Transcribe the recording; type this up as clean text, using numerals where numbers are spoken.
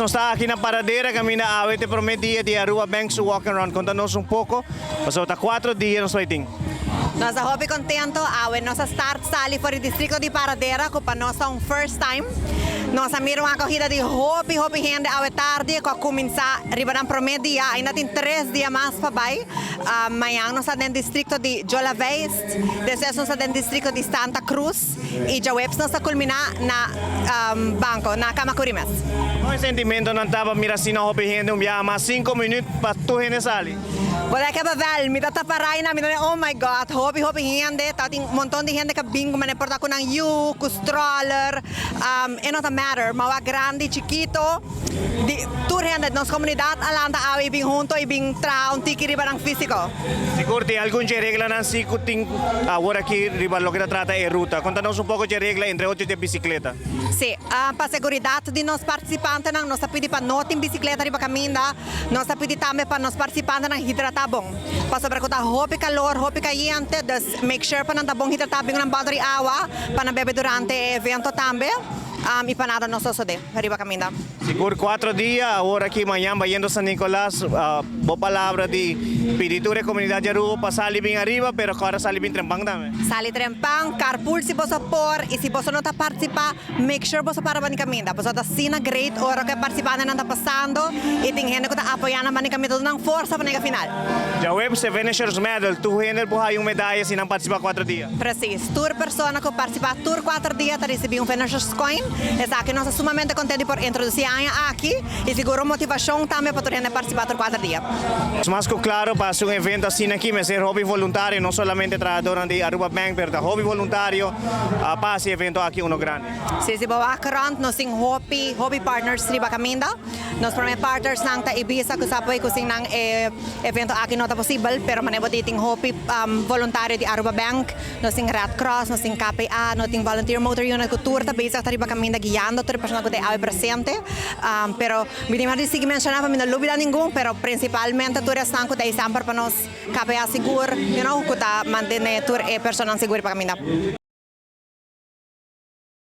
Está aqui na paradeira, kami na awit e prometia de Aruba Banks walk around. Conta-nos um pouco. Passou tá 4 dias nos waiting. Nós a hobby contento, awen nossa start sali for o distrito de Paradeira, kupa nossa first time. Nós miro uma corrida de hopi gente awe tarde, com começar riba ng promedia, ainda tem 3 dias mais para bay. Amanhã nós no distrito de Jola West, depois nós no distrito de Santa Cruz, e já webs nós culminar na banco, na Camacurimes. Qual é o sentimento não estava mirando hopi gente mais 5 minutos para tu gente sali? Wala ka ba val, mi tataparay na, mi tataparay, oh my God, hopi gente, tating montón de gente ka bingo, maneporta ko ng you, stroller, it not matter, mawa grande, chiquito, di, tour gente, nos comunidad, alanda awi, ibing junto, ibing traun, tiki riba ng físico. Siguro tem algum de regla na sikuting agora aqui riba lo que trata é ruta. Conta-nos um pouco de regla entre outros de bicicleta. Sim, para seguridad de nos participantes, nós pedi para notin bicicleta riba caminda, nós pedi também para nos participantes ng hidratabong. Para sobrecuta hopi calor, hopi caliente, dus make sure pa bong hidratabong ng battery awa, para bebe durante evento também. E para nada nós só de riba caminda. Siguro 4 dias, agora aqui amanhã vai indo San Nicolás, boa palavra de peditura comunidade de Aruba, sali bem arriba, pero agora sali bem trempang também. Sali trempang, carpool si boso por, e si boso não tá participa, make sure boso para bani caminda. Boso tá sina great ora que participante não tá passando, e tem gente que tá apoiando bani caminda ng força para nega final. Já web se finishers medal, tu gente buhay yung medalha se não participar 4 dias. Precis, tour persona que participa tour 4 dias, tá receber finisher's coin. Exato, nós sumamente contentes por introduzir aqui e seguro motivação também para gente participar por 4 dias. Mas claro, para um evento assim aqui, mas ser hobby voluntário, não somente trabalhador de Aruba Bank, pero hobby voluntário, para esse evento aqui uno grande. Sim, se bawa karon, nós tem hobby partners riba caminda. Nós para partners nang ta Ibiza que sapoy kusing nang evento aqui não tá possível, pero manebo dating hobby voluntário de Aruba Bank, nós tem Red Cross, nós tem KPA, nós tem Volunteer Motor Unit Cultura, ta basic ta riba caminda guiando toda persona que é presente. Pero minimar de seguir mencionava mina lubila ninguém, pero principalmente toda essa que tem sempre para nós KPA seguro, you know, que tá manter toda persona segura para caminhar.